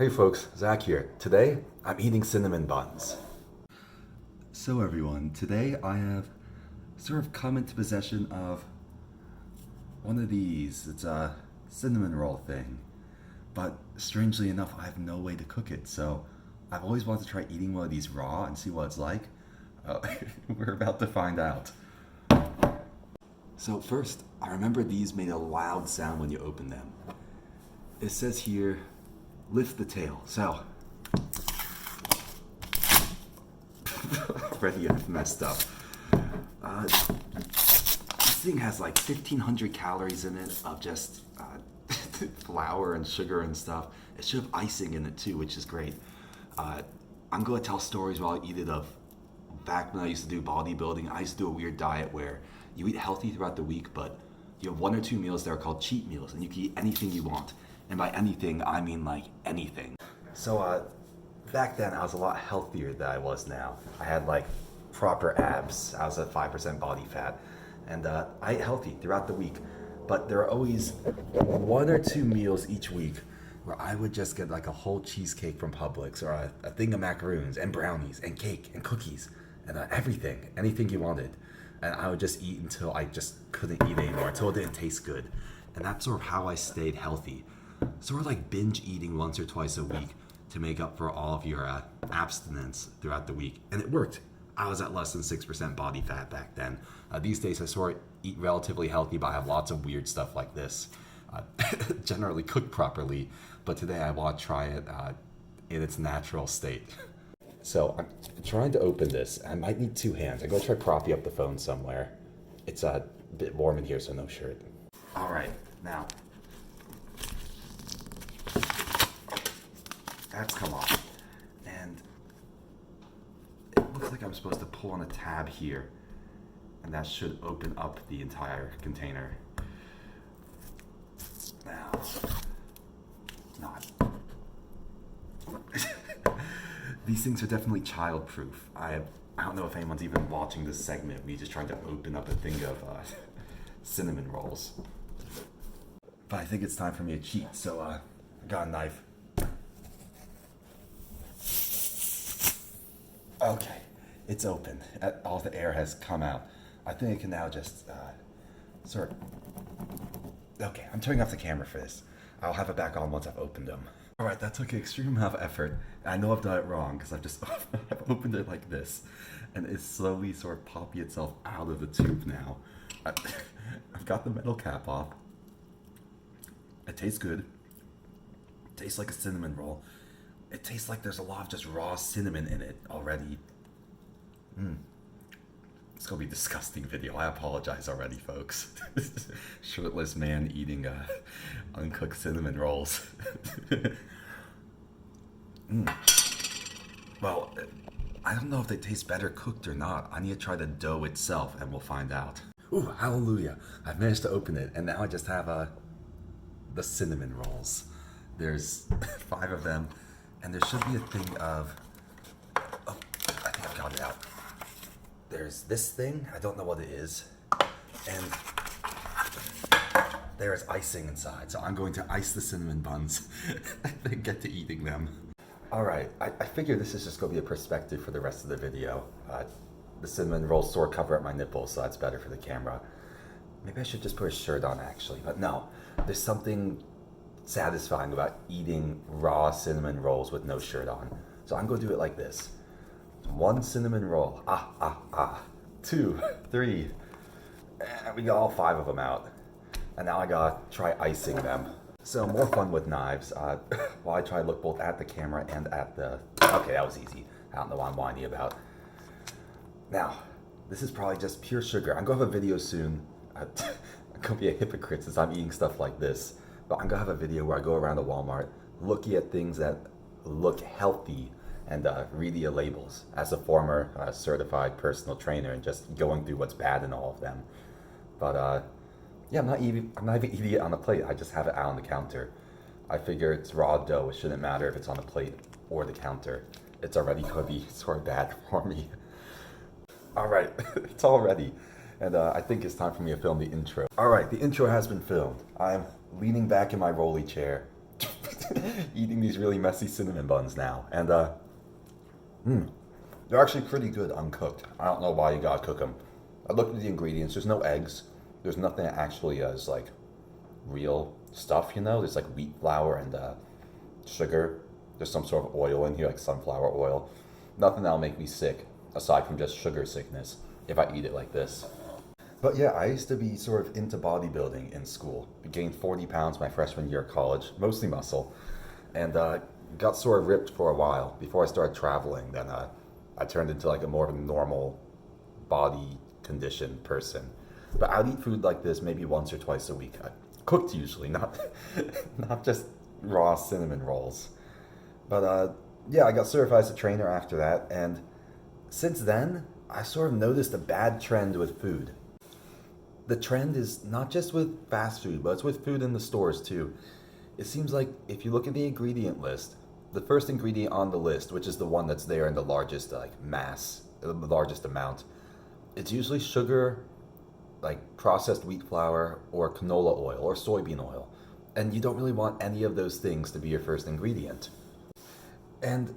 Hey folks, Zach here. Today, I'm eating cinnamon buns. So everyone, today I have sort of come into possession of one of these. It's a cinnamon roll thing. But strangely enough, I have no way to cook it, so I've always wanted to try eating one of these raw and see what it's like. We're about to find out. So first, I remember these made a loud sound when you open them. It says here, lift the tail. So, already I've messed up. This thing has like 1,500 calories in it of just flour and sugar and stuff. It should have icing in it too, which is great. I'm going to tell stories while I eat it of back when I used to do bodybuilding. I used to do a weird diet where you eat healthy throughout the week, but you have 1 or 2 meals that are called cheat meals, and you can eat anything you want. And by anything, I mean like anything. So back then, I was a lot healthier than I was now. I had like proper abs. I was at 5% body fat. And I ate healthy throughout the week. But there are always 1 or 2 meals each week where I would just get like a whole cheesecake from Publix, or a thing of macaroons and brownies and cake and cookies and everything, anything you wanted. And I would just eat until I just couldn't eat anymore, until it didn't taste good. And that's sort of how I stayed healthy. Sort of like binge eating once or twice a week to make up for all of your abstinence throughout the week. And it worked. I was at less than 6% body fat back then. These days I sort of eat relatively healthy, but I have lots of weird stuff like this. Generally cooked properly, but today I want to try it in its natural state. So I'm trying to open this. I might need 2 hands. I'm going to try propping up the phone somewhere. It's a bit warm in here, so no shirt. All right, now that's come off, and it looks like I'm supposed to pull on a tab here, and that should open up the entire container. Now, not. These things are definitely child-proof. I don't know if anyone's even watching this segment, me just trying to open up a thing of cinnamon rolls. But I think it's time for me to cheat, so I got a knife. Okay, it's open. All the air has come out. I think I can now just sort of... Okay, I'm turning off the camera for this. I'll have it back on once I've opened them. All right, that took an extreme amount of effort. I know I've done it wrong because I've just I've opened it like this, and it's slowly sort of popping itself out of the tube now. I've got the metal cap off. It tastes good. It tastes like a cinnamon roll. It tastes like there's a lot of just raw cinnamon in it already. It's gonna be a disgusting video. I apologize already, folks. Shirtless man eating uncooked cinnamon rolls. Well, I don't know if they taste better cooked or not. I need to try the dough itself, and we'll find out. Ooh, hallelujah! I've managed to open it, and now I just have the cinnamon rolls. There's 5 of them, and there should be a thing of... Oh, I think I've got it out. There's this thing, I don't know what it is, and there is icing inside. So I'm going to ice the cinnamon buns and then get to eating them. All right, I figure this is just going to be a perspective for the rest of the video. The cinnamon rolls sort of cover up my nipples, so that's better for the camera. Maybe I should just put a shirt on actually, but no. There's something satisfying about eating raw cinnamon rolls with no shirt on. So I'm going to do it like this. 1 cinnamon roll, 2, 3, and we got all 5 of them out. And now I gotta try icing them. So more fun with knives, while I try to look both at the camera and at the... Okay, that was easy. I don't know what I'm whiny about. Now, this is probably just pure sugar. I'm gonna have a video soon. I'm gonna be a hypocrite since I'm eating stuff like this. But I'm gonna have a video where I go around to Walmart, looking at things that look healthy, and reading the labels as a former certified personal trainer, and just going through what's bad in all of them. But yeah, I'm not even eating it on the plate. I just have it out on the counter. I figure it's raw dough. It shouldn't matter if it's on the plate or the counter. It's already going to be sort of bad for me. All right, it's all ready. And I think it's time for me to film the intro. All right, the intro has been filmed. I'm leaning back in my rolly chair. eating these really messy cinnamon buns now. And they're actually pretty good uncooked. I don't know why you gotta cook them. I looked at the ingredients. There's no eggs. There's nothing that actually is like real stuff, you know? There's like wheat flour and sugar. There's some sort of oil in here, like sunflower oil. Nothing that'll make me sick, aside from just sugar sickness, if I eat it like this. But yeah, I used to be sort of into bodybuilding in school. I gained 40 pounds my freshman year of college, mostly muscle, and got sort of ripped for a while before I started traveling. Then I turned into like a more of a normal body condition person. But I'd eat food like this maybe once or twice a week. Cooked usually, not not just raw cinnamon rolls. But yeah, I got certified as a trainer after that, and since then, I sort of noticed a bad trend with food. The trend is not just with fast food, but it's with food in the stores too. It seems like if you look at the ingredient list, the first ingredient on the list, which is the one that's there in the largest like mass, the largest amount, it's usually sugar, like processed wheat flour or canola oil or soybean oil. And you don't really want any of those things to be your first ingredient. And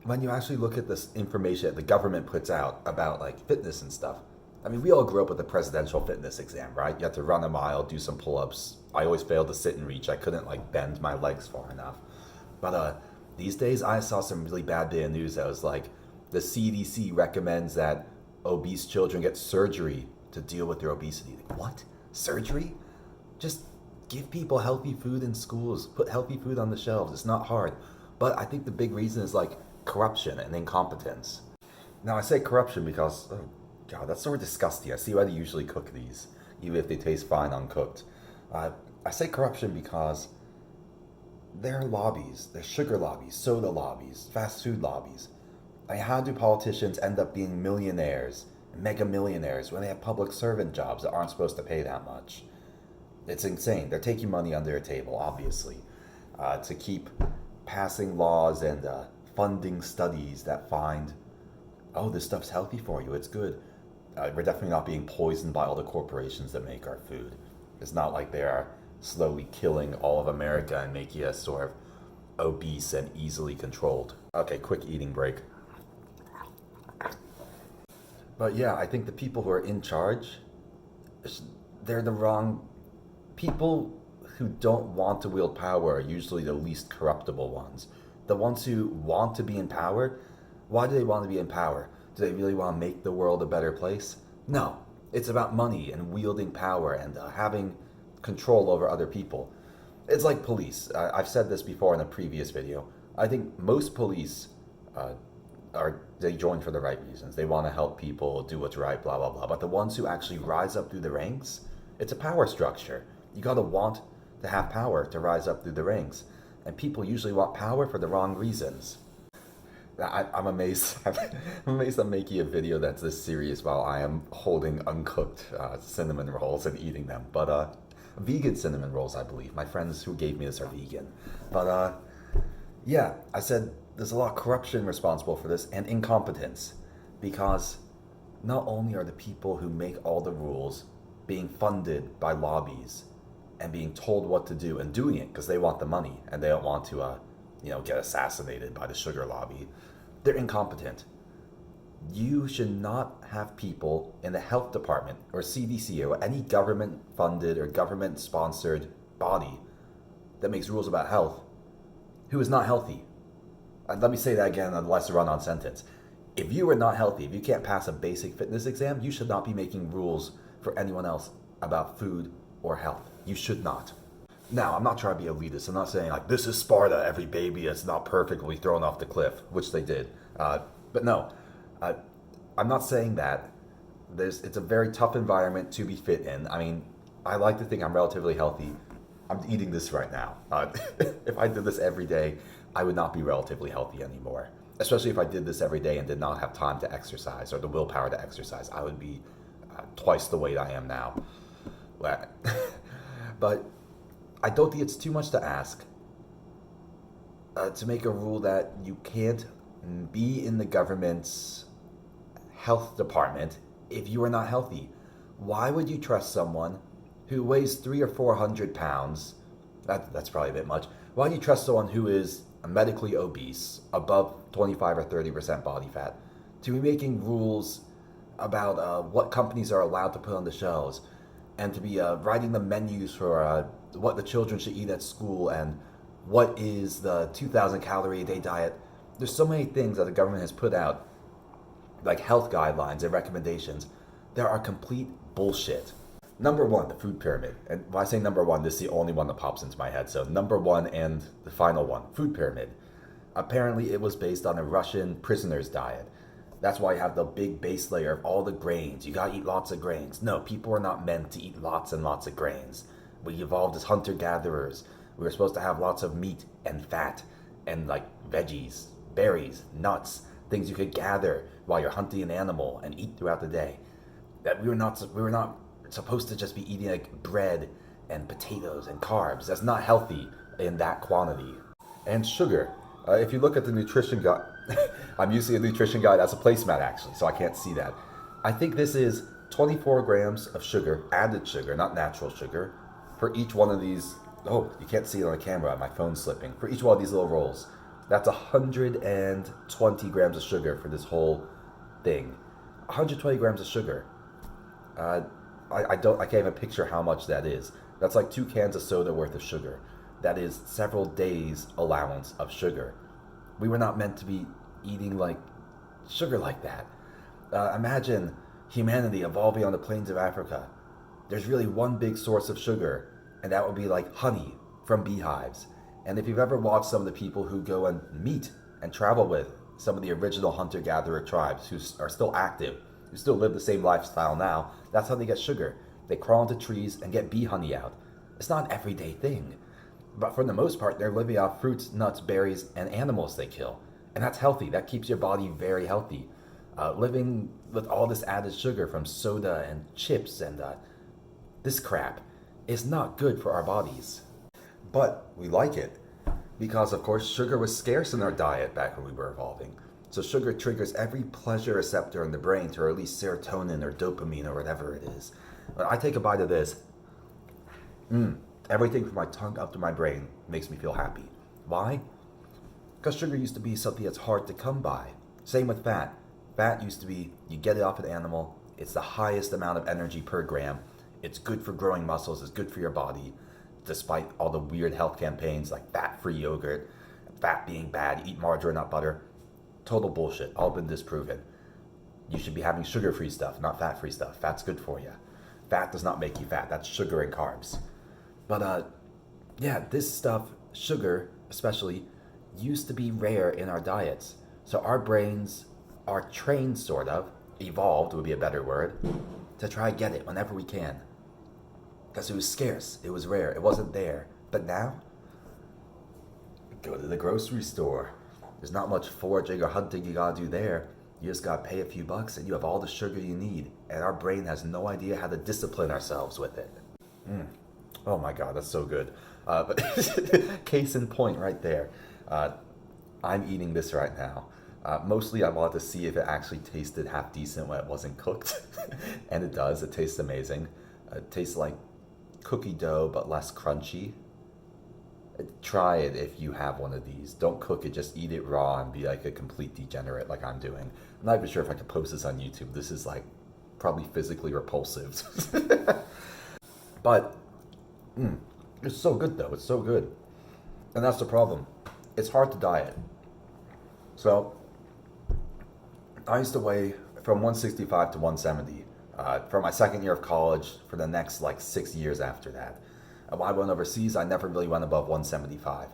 when you actually look at this information that the government puts out about like fitness and stuff, I mean, we all grew up with the presidential fitness exam, right? You have to run a mile, do some pull-ups. I always failed to sit and reach. I couldn't like bend my legs far enough. But these days I saw some really bad bit of news that was like the CDC recommends that obese children get surgery to deal with their obesity. Like, what? Surgery? Just give people healthy food in schools. Put healthy food on the shelves. It's not hard. But I think the big reason is like corruption and incompetence. Now I say corruption because, oh God, that's sort of disgusting. I see why they usually cook these, even if they taste fine uncooked. I say corruption because there are lobbies. There's sugar lobbies, soda lobbies, fast food lobbies. I mean, how do politicians end up being millionaires, mega millionaires, when they have public servant jobs that aren't supposed to pay that much? It's insane. They're taking money under a table, obviously, to keep passing laws and funding studies that find, oh, this stuff's healthy for you, it's good. We're definitely not being poisoned by all the corporations that make our food. It's not like they are slowly killing all of America and making us sort of obese and easily controlled. Okay, quick eating break. But yeah, I think the people who are in charge, they're the wrong people. Who don't want to wield power are usually the least corruptible ones. The ones who want to be in power, why do they want to be in power? Do they really want to make the world a better place? No. It's about money and wielding power and having control over other people. It's like police. I've said this before in a previous video. I think most police they join for the right reasons. They want to help people do what's right, blah, blah, blah. But the ones who actually rise up through the ranks, it's a power structure. You gotta want to have power to rise up through the ranks. And people usually want power for the wrong reasons. I'm amazed. I'm amazed I'm making a video that's this serious while I am holding uncooked cinnamon rolls and eating them. But vegan cinnamon rolls, I believe. My friends who gave me this are vegan. But yeah, I said there's a lot of corruption responsible for this and incompetence. Because not only are the people who make all the rules being funded by lobbies and being told what to do and doing it because they want the money and they don't want to get assassinated by the sugar lobby. They're incompetent. You should not have people in the health department or CDC or any government funded or government sponsored body that makes rules about health who is not healthy. Let me say that again in a less run-on sentence. If you are not healthy, if you can't pass a basic fitness exam, you should not be making rules for anyone else about food or health. You should not. Now, I'm not trying to be elitist. I'm not saying like, this is Sparta, every baby that's not perfect will be thrown off the cliff, which they did. But no, I'm not saying that. It's a very tough environment to be fit in. I mean, I like to think I'm relatively healthy. I'm eating this right now. If I did this every day, I would not be relatively healthy anymore. Especially if I did this every day and did not have time to exercise or the willpower to exercise. I would be twice the weight I am now. But I don't think it's too much to ask to make a rule that you can't be in the government's health department if you are not healthy. Why would you trust someone who weighs 300 or 400 pounds? That's probably a bit much. Why do you trust someone who is medically obese, above 25 or 30% body fat, to be making rules about what companies are allowed to put on the shelves, and to be writing the menus for what the children should eat at school, and what is the 2,000 calorie a day diet? There's so many things that the government has put out, like health guidelines and recommendations, that are complete bullshit. Number one, the food pyramid. And when I say number one, this is the only one that pops into my head. So number one and the final one, food pyramid. Apparently it was based on a Russian prisoner's diet. That's why you have the big base layer of all the grains. You gotta eat lots of grains. No, people are not meant to eat lots and lots of grains. We evolved as hunter-gatherers. We were supposed to have lots of meat and fat and like veggies, berries, nuts, things you could gather while you're hunting an animal and eat throughout the day. That we were not supposed to just be eating like bread and potatoes and carbs. That's not healthy in that quantity. And sugar. If you look at the nutrition guide, I'm using a nutrition guide as a placemat actually, so I can't see that. I think this is 24 grams of sugar, added sugar, not natural sugar, for each one of these. Oh, you can't see it on the camera, my phone's slipping. For each one of these little rolls. That's 120 grams of sugar for this whole thing. 120 grams of sugar. I can't even picture how much that is. That's like 2 cans of soda worth of sugar. That is several days allowance of sugar. We were not meant to be eating like sugar like that. Imagine humanity evolving on the plains of Africa. There's really one big source of sugar, and that would be like honey from beehives. And if you've ever watched some of the people who go and meet and travel with some of the original hunter-gatherer tribes who are still active, who still live the same lifestyle now, that's how they get sugar. They crawl into trees and get bee honey out. It's not an everyday thing. But for the most part, they're living off fruits, nuts, berries, and animals they kill. And that's healthy. That keeps your body very healthy. Living with all this added sugar from soda and chips and this crap is not good for our bodies. But we like it because, of course, sugar was scarce in our diet back when we were evolving. So sugar triggers every pleasure receptor in the brain to release serotonin or dopamine or whatever it is. When I take a bite of this, everything from my tongue up to my brain makes me feel happy. Why? Because sugar used to be something that's hard to come by. Same with fat. Fat used to be, you get it off an animal, it's the highest amount of energy per gram, it's good for growing muscles, it's good for your body, despite all the weird health campaigns like fat-free yogurt, fat being bad, eat margarine, not butter. Total bullshit, all been disproven. You should be having sugar-free stuff, not fat-free stuff. Fat's good for you. Fat does not make you fat, that's sugar and carbs. But yeah, this stuff, sugar especially, used to be rare in our diets. So our brains are trained, sort of, evolved would be a better word, to try to get it whenever we can. Because it was scarce, it was rare, it wasn't there. But now, go to the grocery store. There's not much foraging or hunting you gotta do there. You just gotta pay a few bucks and you have all the sugar you need. And our brain has no idea how to discipline ourselves with it. Oh my god, that's so good. But case in point right there. I'm eating this right now. Mostly I wanted to see if it actually tasted half decent when it wasn't cooked. And it does, it tastes amazing. It tastes like cookie dough but less crunchy. Try it if you have one of these. Don't cook it, just eat it raw and be like a complete degenerate like I'm doing. I'm not even sure if I could post this on YouTube. This is like probably physically repulsive. But it's so good though, it's so good. And that's the problem. It's hard to diet. So I used to weigh from 165 to 170 for my second year of college for the next like 6 years after that. When I went overseas, I never really went above 175.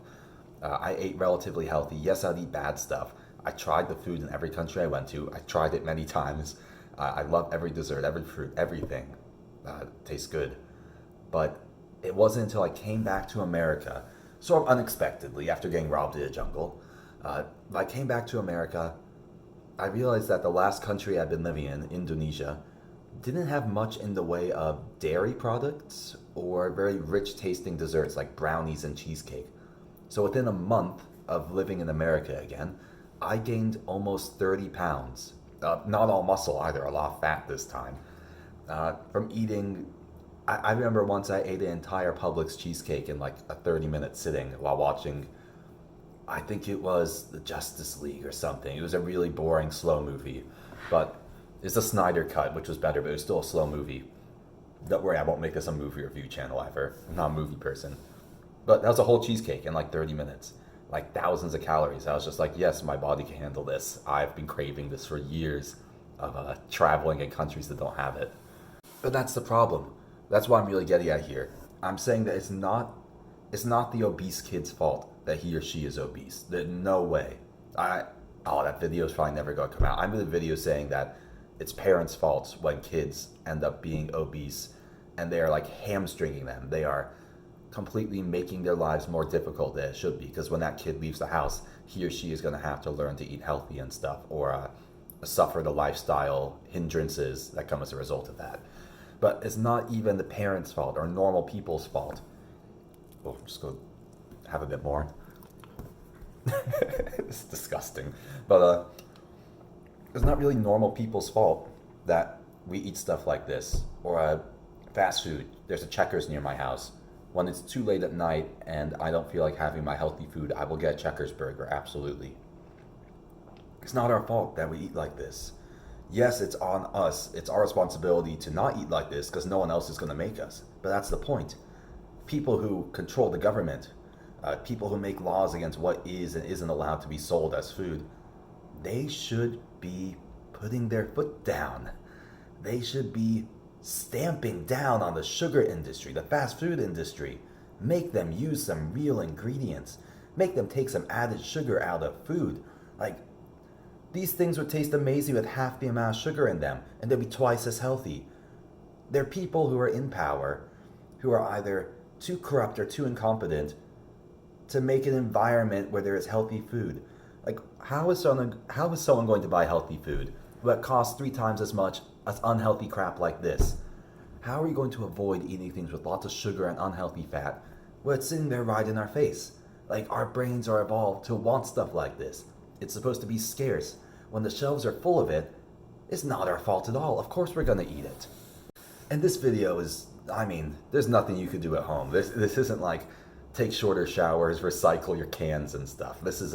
I ate relatively healthy. Yes, I'd eat bad stuff. I tried the food in every country I went to. I tried it many times. I love every dessert, every fruit, everything. It tastes good. But it wasn't until I came back to America, sort of unexpectedly after getting robbed in a jungle. I came back to America, I realized that the last country I'd been living in, Indonesia, didn't have much in the way of dairy products or very rich tasting desserts like brownies and cheesecake. So within a month of living in America again, I gained almost 30 pounds. Not all muscle either, a lot of fat this time. From eating I remember once I ate an entire Publix cheesecake in like a 30-minute sitting while watching, I think it was the Justice League or something. It was a really boring, slow movie. But it's a Snyder cut, which was better, but it was still a slow movie. Don't worry, I won't make this a movie review channel ever. I'm not a movie person. But that was a whole cheesecake in like 30 minutes. Like thousands of calories. I was just like, yes, my body can handle this. I've been craving this for years of traveling in countries that don't have it. But that's the problem. That's what I'm really getting at here. I'm saying that it's not the obese kid's fault that he or she is obese. There's no way. That video is probably never going to come out. I'm in the video saying that it's parents' fault when kids end up being obese and they are like hamstringing them. They are completely making their lives more difficult than it should be, because when that kid leaves the house, he or she is going to have to learn to eat healthy and stuff, or suffer the lifestyle hindrances that come as a result of that. But it's not even the parents' fault or normal people's fault. Well, I'm just going to have a bit more. It's disgusting. But it's not really normal people's fault that we eat stuff like this. Or fast food. There's a Checkers near my house. When it's too late at night and I don't feel like having my healthy food, I will get a Checkers burger, absolutely. It's not our fault that we eat like this. Yes, it's on us. It's our responsibility to not eat like this because no one else is going to make us. But that's the point. People who control the government, people who make laws against what is and isn't allowed to be sold as food, they should be putting their foot down. They should be stamping down on the sugar industry, the fast food industry. Make them use some real ingredients. Make them take some added sugar out of food. Like, these things would taste amazing with half the amount of sugar in them, and they'd be twice as healthy. They're people who are in power, who are either too corrupt or too incompetent to make an environment where there is healthy food. Like, how is someone going to buy healthy food that costs 3 times as much as unhealthy crap like this? How are you going to avoid eating things with lots of sugar and unhealthy fat when it's sitting there right in our face? Like, our brains are evolved to want stuff like this. It's supposed to be scarce. When the shelves are full of it, it's not our fault at all. Of course we're gonna eat it. And this video is, there's nothing you could do at home. This isn't like take shorter showers, recycle your cans and stuff. This is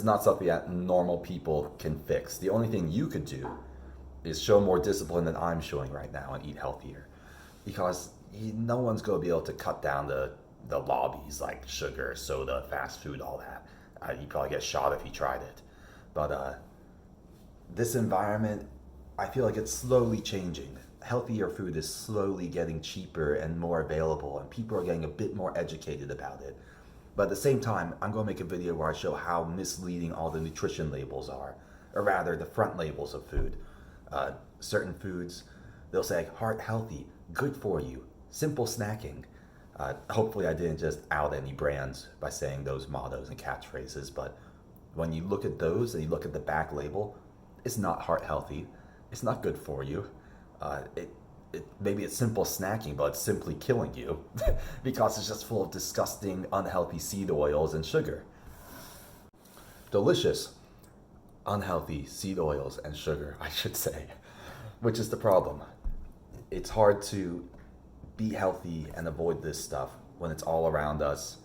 not something that normal people can fix. The only thing you could do is show more discipline than I'm showing right now and eat healthier. Because no one's gonna be able to cut down the lobbies like sugar, soda, fast food, all that. You'd probably get shot if you tried it. But this environment, I feel like it's slowly changing. Healthier food is slowly getting cheaper and more available, and people are getting a bit more educated about it. But at the same time, I'm going to make a video where I show how misleading all the nutrition labels are, or rather the front labels of food. Certain foods, they'll say heart healthy, good for you, simple snacking. Hopefully I didn't just out any brands by saying those mottos and catchphrases, but when you look at those and you look at the back label, it's not heart healthy. It's not good for you. Maybe it's simple snacking, but it's simply killing you because it's just full of disgusting, unhealthy seed oils and sugar. Delicious, unhealthy seed oils and sugar, I should say, which is the problem. It's hard to be healthy and avoid this stuff when it's all around us,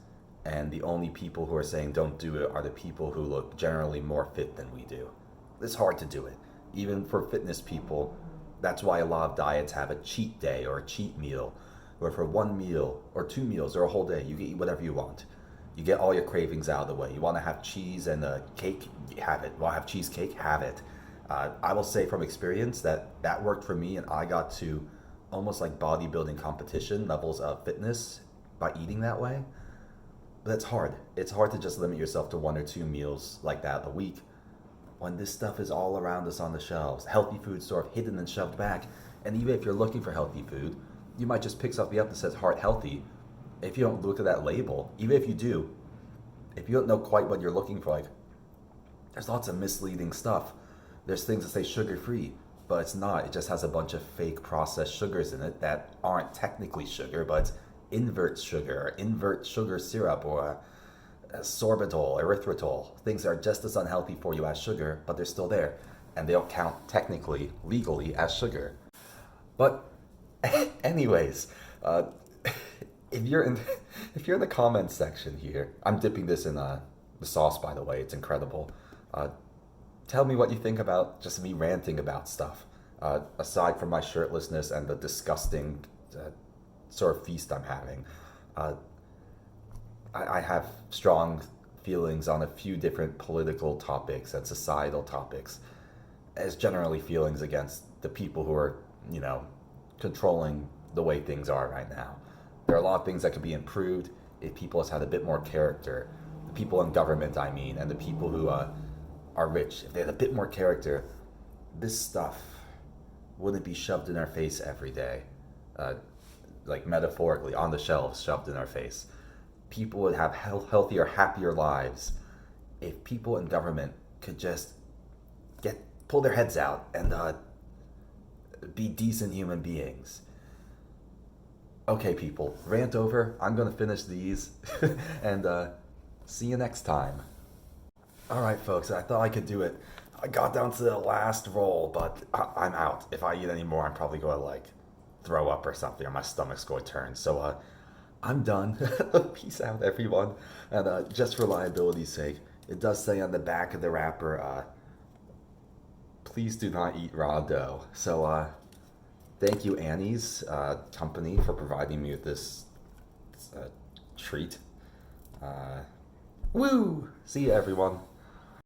and the only people who are saying don't do it are the people who look generally more fit than we do. It's hard to do it, even for fitness people. That's why a lot of diets have a cheat day or a cheat meal, where for 1 meal or 2 meals or a whole day, you can eat whatever you want. You get all your cravings out of the way. You want to have cheese and a cake, have it. You want to have cheesecake, have it. I will say from experience that worked for me, and I got to almost like bodybuilding competition levels of fitness by eating that way. But it's hard. It's hard to just limit yourself to 1 or 2 meals like that a week when this stuff is all around us on the shelves. Healthy food sort of hidden and shoved back. And even if you're looking for healthy food, you might just pick something up that says heart healthy. If you don't look at that label, even if you do, if you don't know quite what you're looking for, like, there's lots of misleading stuff. There's things that say sugar-free, but it's not. It just has a bunch of fake processed sugars in it that aren't technically sugar, but it's invert sugar, or invert sugar syrup, or sorbitol, erythritol. Things that are just as unhealthy for you as sugar, but they're still there. And they don't count technically, legally, as sugar. But Anyways, if you're in if you're in the comments section here, I'm dipping this in the sauce, by the way. It's incredible. Uh, Tell me what you think about just me ranting about stuff. Aside from my shirtlessness and the disgusting sort of feast I'm having, uh, I have strong feelings on a few different political topics and societal topics, as generally feelings against the people who are, you know, controlling the way things are right now. There are a lot of things that could be improved if people just had a bit more character. The people in government, I mean, and the people who are rich, if they had a bit more character, this stuff wouldn't be shoved in our face every day. Uh, like metaphorically, on the shelves, shoved in our face. People would have healthier, happier lives if people in government could just pull their heads out and be decent human beings. Okay, people, rant over. I'm gonna finish these, and see you next time. All right, folks, I thought I could do it. I got down to the last roll, but I'm out. If I eat any more, I'm probably going to like throw up or something, or my stomach's going to turn. So I'm done. Peace out, everyone. And just for liability's sake, it does say on the back of the wrapper, please do not eat raw dough. So thank you, Annie's company, for providing me with this treat. Woo! See you, everyone.